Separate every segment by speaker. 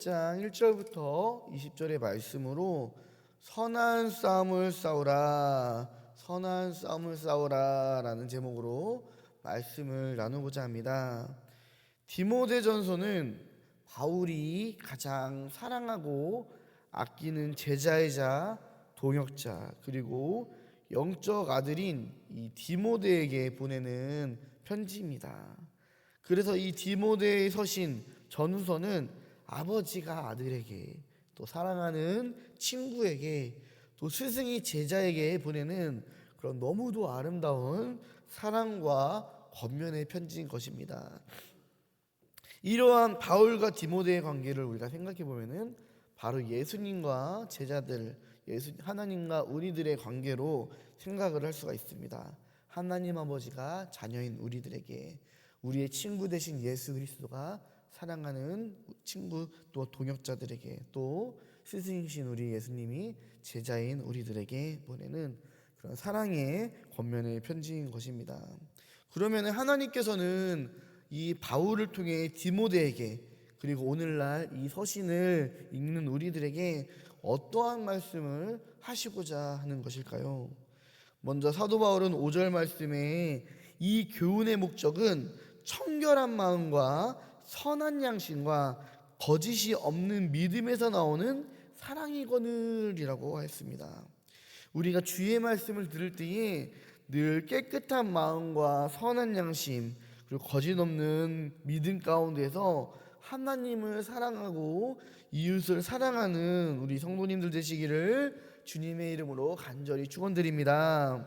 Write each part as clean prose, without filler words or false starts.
Speaker 1: 장 1절부터 20절의 말씀으로 선한 싸움을 싸우라, 선한 싸움을 싸우라 라는 제목으로 말씀을 나누고자 합니다. 디모데전서는 바울이 가장 사랑하고 아끼는 제자이자 동역자, 그리고 영적 아들인 이 디모데에게 보내는 편지입니다. 그래서 이 디모데의 서신 전후서는 아버지가 아들에게, 또 사랑하는 친구에게, 또 스승이 제자에게 보내는 그런 너무도 아름다운 사랑과 권면의 편지인 것입니다. 이러한 바울과 디모데의 관계를 우리가 생각해 보면은 바로 예수님과 제자들, 하나님과 우리들의 관계로 생각을 할 수가 있습니다. 하나님 아버지가 자녀인 우리들에게, 우리의 친구 되신 예수 그리스도가 사랑하는 친구 또 동역자들에게, 또 스승이신 우리 예수님이 제자인 우리들에게 보내는 그런 사랑의 권면의 편지인 것입니다. 그러면 하나님께서는 이 바울을 통해 디모데에게, 그리고 오늘날 이 서신을 읽는 우리들에게 어떠한 말씀을 하시고자 하는 것일까요? 먼저 사도 바울은 5절 말씀에 이 교훈의 목적은 청결한 마음과 선한 양심과 거짓이 없는 믿음에서 나오는 사랑이거늘이라고 했습니다. 우리가 주의 말씀을 들을 때에 늘 깨끗한 마음과 선한 양심, 그리고 거짓 없는 믿음 가운데서 하나님을 사랑하고 이웃을 사랑하는 우리 성도님들 되시기를 주님의 이름으로 간절히 축원드립니다.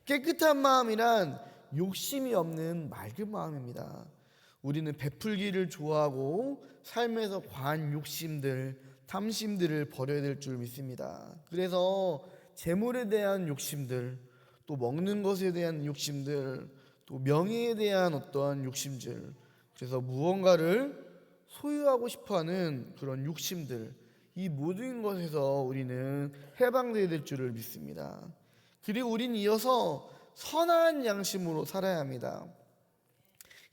Speaker 1: 깨끗한 마음이란 욕심이 없는 맑은 마음입니다. 우리는 베풀기를 좋아하고 삶에서 과한 욕심들, 탐심들을 버려야 될 줄 믿습니다. 그래서 재물에 대한 욕심들, 또 먹는 것에 대한 욕심들, 또 명예에 대한 어떠한 욕심들, 그래서 무언가를 소유하고 싶어하는 그런 욕심들, 이 모든 것에서 우리는 해방되어야 될 줄을 믿습니다. 그리고 우리는 이어서 선한 양심으로 살아야 합니다.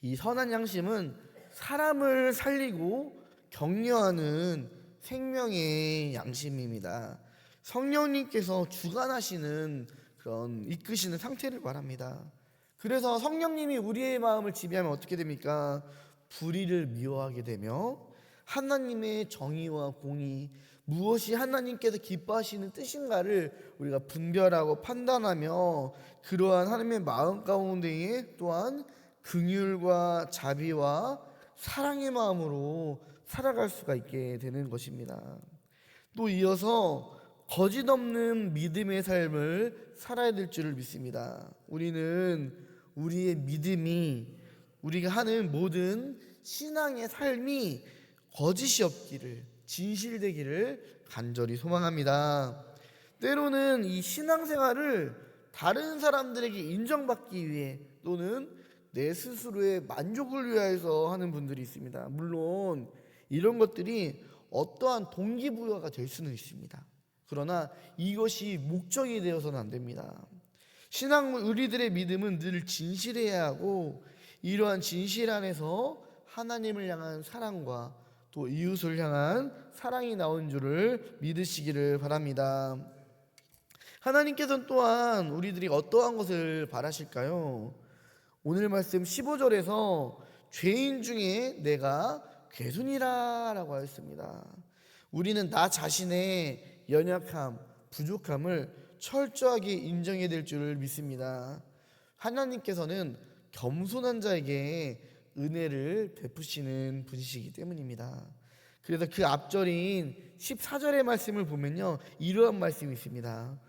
Speaker 1: 이 선한 양심은 사람을 살리고 격려하는 생명의 양심입니다. 성령님께서 주관하시는 그런 이끄시는 상태를 말합니다. 그래서 성령님이 우리의 마음을 지배하면 어떻게 됩니까? 불의를 미워하게 되며 하나님의 정의와 공의, 무엇이 하나님께서 기뻐하시는 뜻인가를 우리가 분별하고 판단하며 그러한 하나님의 마음 가운데에 또한 긍휼과 자비와 사랑의 마음으로 살아갈 수가 있게 되는 것입니다. 또 이어서 거짓 없는 믿음의 삶을 살아야 될 줄을 믿습니다. 우리는 우리의 믿음이, 우리가 하는 모든 신앙의 삶이 거짓이 없기를, 진실되기를 간절히 소망합니다. 때로는 이 신앙생활을 다른 사람들에게 인정받기 위해, 또는 내 스스로의 만족을 위해서 하는 분들이 있습니다. 물론 이런 것들이 어떠한 동기부여가 될 수는 있습니다. 그러나 이것이 목적이 되어서는 안 됩니다. 우리들의 믿음은 늘 진실해야 하고, 이러한 진실 안에서 하나님을 향한 사랑과 또 이웃을 향한 사랑이 나온 줄을 믿으시기를 바랍니다. 하나님께서는 또한 우리들이 어떠한 것을 바라실까요? 오늘 말씀 15절에서 죄인 중에 내가 괴순이라 라고 하였습니다. 우리는 나 자신의 연약함, 부족함을 철저하게 인정해야 될 줄을 믿습니다. 하나님께서는 겸손한 자에게 은혜를 베푸시는 분이시기 때문입니다. 그래서 그 앞절인 14절의 말씀을 보면요, 이러한 말씀이 있습니다.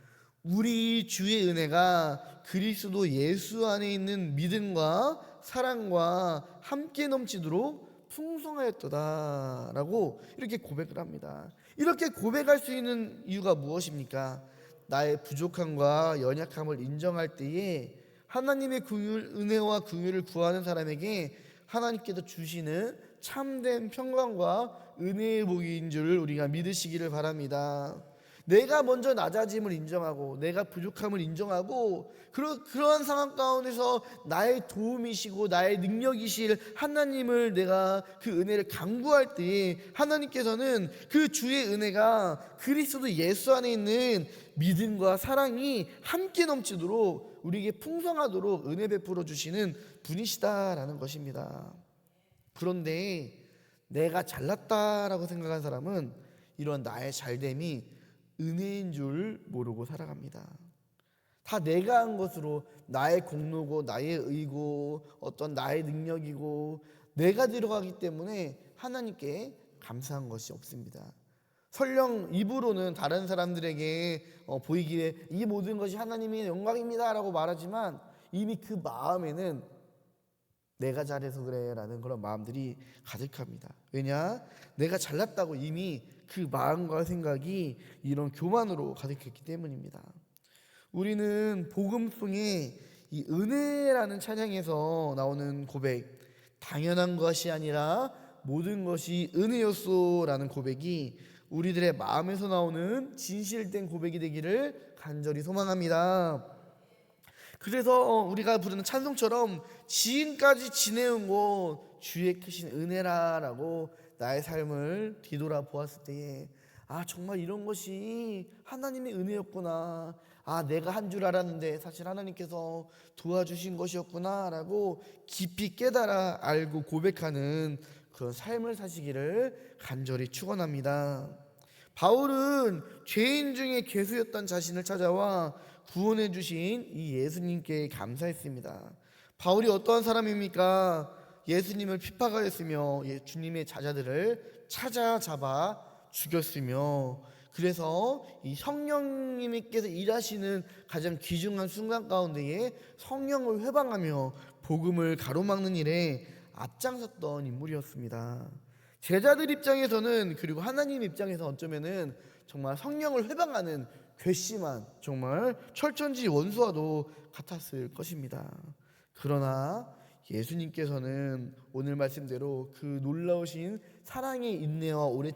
Speaker 1: 우리 주의 은혜가 그리스도 예수 안에 있는 믿음과 사랑과 함께 넘치도록 풍성하였도다 라고 이렇게 고백을 합니다. 이렇게 고백할 수 있는 이유가 무엇입니까? 나의 부족함과 연약함을 인정할 때에 하나님의 은혜와 긍휼을 구하는 사람에게 하나님께서 주시는 참된 평강과 은혜의 복인 줄 우리가 믿으시기를 바랍니다. 내가 먼저 낮아짐을 인정하고 내가 부족함을 인정하고 그러한 상황 가운데서 나의 도움이시고 나의 능력이실 하나님을 내가 그 은혜를 간구할 때 하나님께서는 그 주의 은혜가 그리스도 예수 안에 있는 믿음과 사랑이 함께 넘치도록 우리에게 풍성하도록 은혜 베풀어 주시는 분이시다라는 것입니다. 그런데 내가 잘났다라고 생각한 사람은 이런 나의 잘됨이 은혜인 줄 모르고 살아갑니다. 다 내가 한 것으로 나의 공로고 나의 의고 어떤 나의 능력이고 내가 들어가기 때문에 하나님께 감사한 것이 없습니다. 설령 입으로는 다른 사람들에게 보이기에 이 모든 것이 하나님의 영광입니다 라고 말하지만 이미 그 마음에는 내가 잘해서 그래 라는 그런 마음들이 가득합니다. 왜냐? 내가 잘났다고 이미 그 마음과 생각이 이런 교만으로 가득했기 때문입니다. 우리는 복음송의 이 은혜라는 찬양에서 나오는 고백, 당연한 것이 아니라 모든 것이 은혜였소라는 고백이 우리들의 마음에서 나오는 진실된 고백이 되기를 간절히 소망합니다. 그래서 우리가 부르는 찬송처럼 지금까지 지내온 것 주의 크신 은혜라라고 나의 삶을 뒤돌아 보았을 때에 정말 이런 것이 하나님의 은혜였구나, 내가 한 줄 알았는데 사실 하나님께서 도와주신 것이었구나 라고 깊이 깨달아 알고 고백하는 그런 삶을 사시기를 간절히 축원합니다. 바울은 죄인 중에 괴수였던 자신을 찾아와 구원해 주신 이 예수님께 감사했습니다. 바울이 어떠한 사람입니까? 예수님을 핍박하였으며 주님의 제자들을 찾아잡아 죽였으며, 그래서 이 성령님께서 일하시는 가장 귀중한 순간 가운데에 성령을 회방하며 복음을 가로막는 일에 앞장섰던 인물이었습니다. 제자들 입장에서는, 그리고 하나님 입장에서 어쩌면은 정말 성령을 회방하는 괘씸한 정말 철천지 원수와도 같았을 것입니다. 그러나 예수님께서는 오늘 말씀대로 그 놀라우신 사랑의 인내와 오래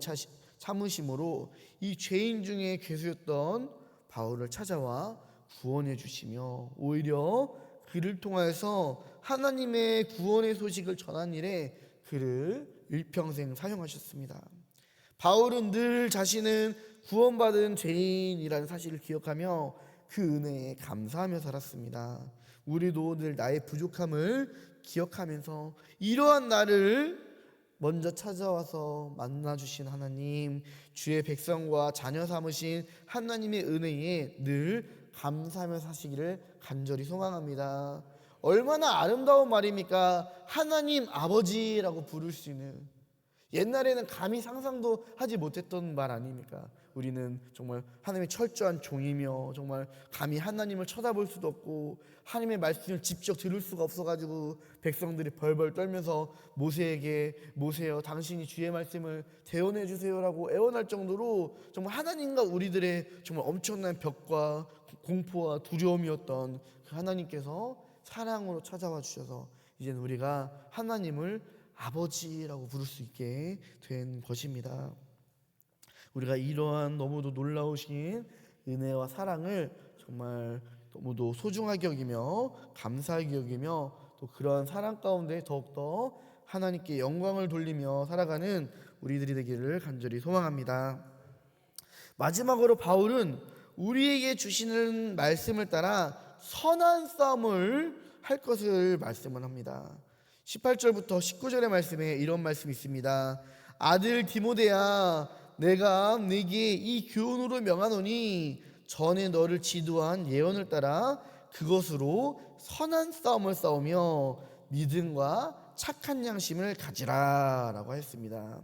Speaker 1: 참으심으로 이 죄인 중에 괴수였던 바울을 찾아와 구원해 주시며 오히려 그를 통하여서 하나님의 구원의 소식을 전한 일에 그를 일평생 사용하셨습니다. 바울은 늘 자신은 구원받은 죄인이라는 사실을 기억하며 그 은혜에 감사하며 살았습니다. 우리도 늘 나의 부족함을 기억하면서 이러한 나를 먼저 찾아와서 만나주신 하나님, 주의 백성과 자녀 삼으신 하나님의 은혜에 늘 감사하며 사시기를 간절히 소망합니다. 얼마나 아름다운 말입니까? 하나님 아버지라고 부를 수 있는, 옛날에는 감히 상상도 하지 못했던 말 아닙니까? 우리는 정말 하나님의 철저한 종이며 정말 감히 하나님을 쳐다볼 수도 없고 하나님의 말씀을 직접 들을 수가 없어가지고 백성들이 벌벌 떨면서 모세에게, 모세여 당신이 주의 말씀을 대언해 주세요라고 애원할 정도로 정말 하나님과 우리들의 정말 엄청난 벽과 공포와 두려움이었던 그 하나님께서 사랑으로 찾아와 주셔서 이제는 우리가 하나님을 아버지라고 부를 수 있게 된 것입니다. 우리가 이러한 너무도 놀라우신 은혜와 사랑을 정말 너무도 소중하게 여기며 감사하게 여기며 또 그러한 사랑 가운데 더욱더 하나님께 영광을 돌리며 살아가는 우리들이 되기를 간절히 소망합니다. 마지막으로 바울은 우리에게 주시는 말씀을 따라 선한 싸움을 할 것을 말씀을 합니다. 18절부터 19절의 말씀에 이런 말씀이 있습니다. 아들 디모데야, 내가 네게 이 교훈으로 명하노니 전에 너를 지도한 예언을 따라 그것으로 선한 싸움을 싸우며 믿음과 착한 양심을 가지라 라고 했습니다.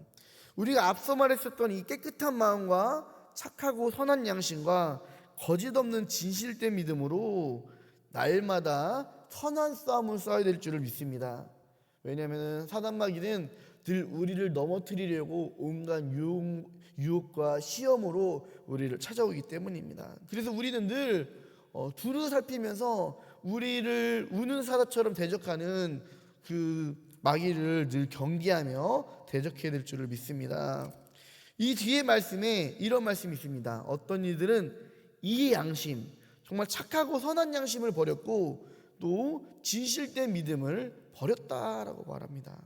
Speaker 1: 우리가 앞서 말했었던 이 깨끗한 마음과 착하고 선한 양심과 거짓 없는 진실된 믿음으로 날마다 선한 싸움을 싸워야 될 줄을 믿습니다. 왜냐하면 사단마귀는 늘 우리를 넘어뜨리려고 온갖 유혹과 시험으로 우리를 찾아오기 때문입니다. 그래서 우리는 늘 두루 살피면서 우리를 우는 사자처럼 대적하는 그 마귀를 늘 경계하며 대적해야 될 줄을 믿습니다. 이 뒤에 말씀에 이런 말씀이 있습니다. 어떤 이들은 이 양심, 정말 착하고 선한 양심을 버렸고 또 진실된 믿음을 버렸다라고 말합니다.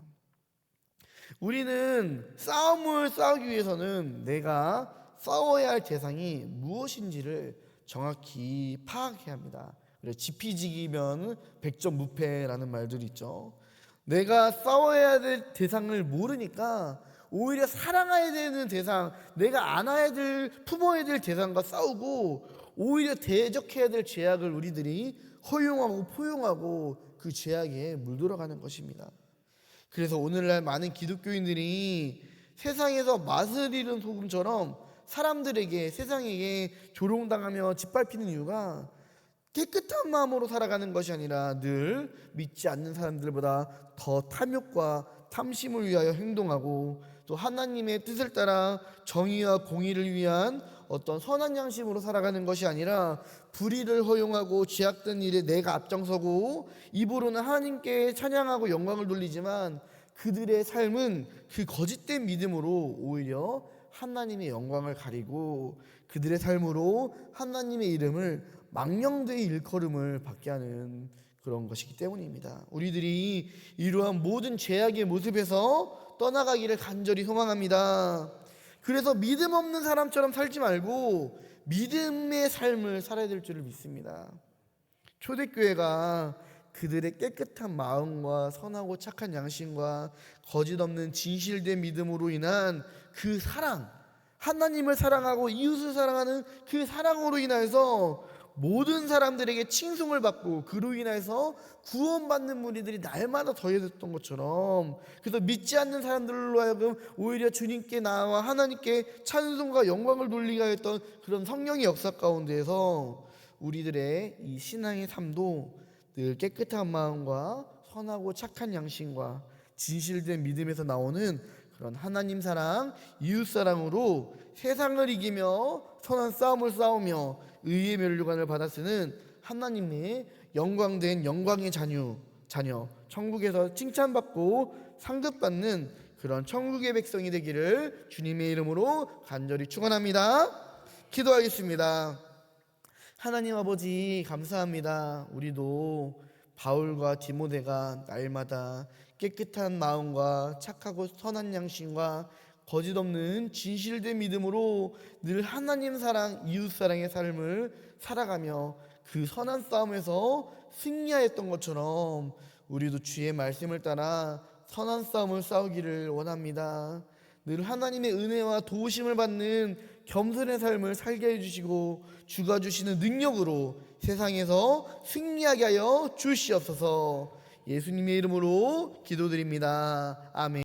Speaker 1: 우리는 싸움을 싸우기 위해서는 내가 싸워야 할 대상이 무엇인지를 정확히 파악해야 합니다. 그래서 지피지기면 백전무패라는 말들이 있죠. 내가 싸워야 될 대상을 모르니까 오히려 사랑해야 되는 대상, 내가 안아야 될, 품어야 될 대상과 싸우고 오히려 대적해야 될 죄악을 우리들이 허용하고 포용하고 그 죄악에 물들어가는 것입니다. 그래서 오늘날 많은 기독교인들이 세상에서 맛을 잃은 소금처럼 사람들에게, 세상에게 조롱당하며 짓밟히는 이유가 깨끗한 마음으로 살아가는 것이 아니라 늘 믿지 않는 사람들보다 더 탐욕과 탐심을 위하여 행동하고 또 하나님의 뜻을 따라 정의와 공의를 위한 어떤 선한 양심으로 살아가는 것이 아니라 불의를 허용하고 죄악된 일에 내가 앞장서고 입으로는 하나님께 찬양하고 영광을 돌리지만 그들의 삶은 그 거짓된 믿음으로 오히려 하나님의 영광을 가리고 그들의 삶으로 하나님의 이름을 망령되이 일컬음을 받게 하는 그런 것이기 때문입니다. 우리들이 이러한 모든 죄악의 모습에서 떠나가기를 간절히 소망합니다. 그래서 믿음 없는 사람처럼 살지 말고 믿음의 삶을 살아야 될 줄을 믿습니다. 초대교회가 그들의 깨끗한 마음과 선하고 착한 양심과 거짓 없는 진실된 믿음으로 인한 그 사랑, 하나님을 사랑하고 이웃을 사랑하는 그 사랑으로 인해서 모든 사람들에게 칭송을 받고 그로 인해서 구원받는 무리들이 날마다 더해졌던 것처럼, 그래서 믿지 않는 사람들로 하여금 오히려 주님께 나와 하나님께 찬송과 영광을 돌리게 했던 그런 성령의 역사 가운데에서 우리들의 이 신앙의 삶도 늘 깨끗한 마음과 선하고 착한 양심과 진실된 믿음에서 나오는 그런 하나님 사랑, 이웃 사랑으로 세상을 이기며 선한 싸움을 싸우며 의의 면류관을 받아 쓰는 하나님의 영광된 영광의 자녀, 천국에서 칭찬받고 상급받는 그런 천국의 백성이 되기를 주님의 이름으로 간절히 축원합니다. 기도하겠습니다. 하나님 아버지 감사합니다. 우리도 바울과 디모데가 날마다 깨끗한 마음과 착하고 선한 양심과 거짓 없는 진실된 믿음으로 늘 하나님 사랑, 이웃 사랑의 삶을 살아가며 그 선한 싸움에서 승리하였던 것처럼 우리도 주의 말씀을 따라 선한 싸움을 싸우기를 원합니다. 늘 하나님의 은혜와 도우심을 받는 겸손의 삶을 살게 해주시고 주가 주시는 능력으로 세상에서 승리하게 하여 주시옵소서. 예수님의 이름으로 기도드립니다. 아멘.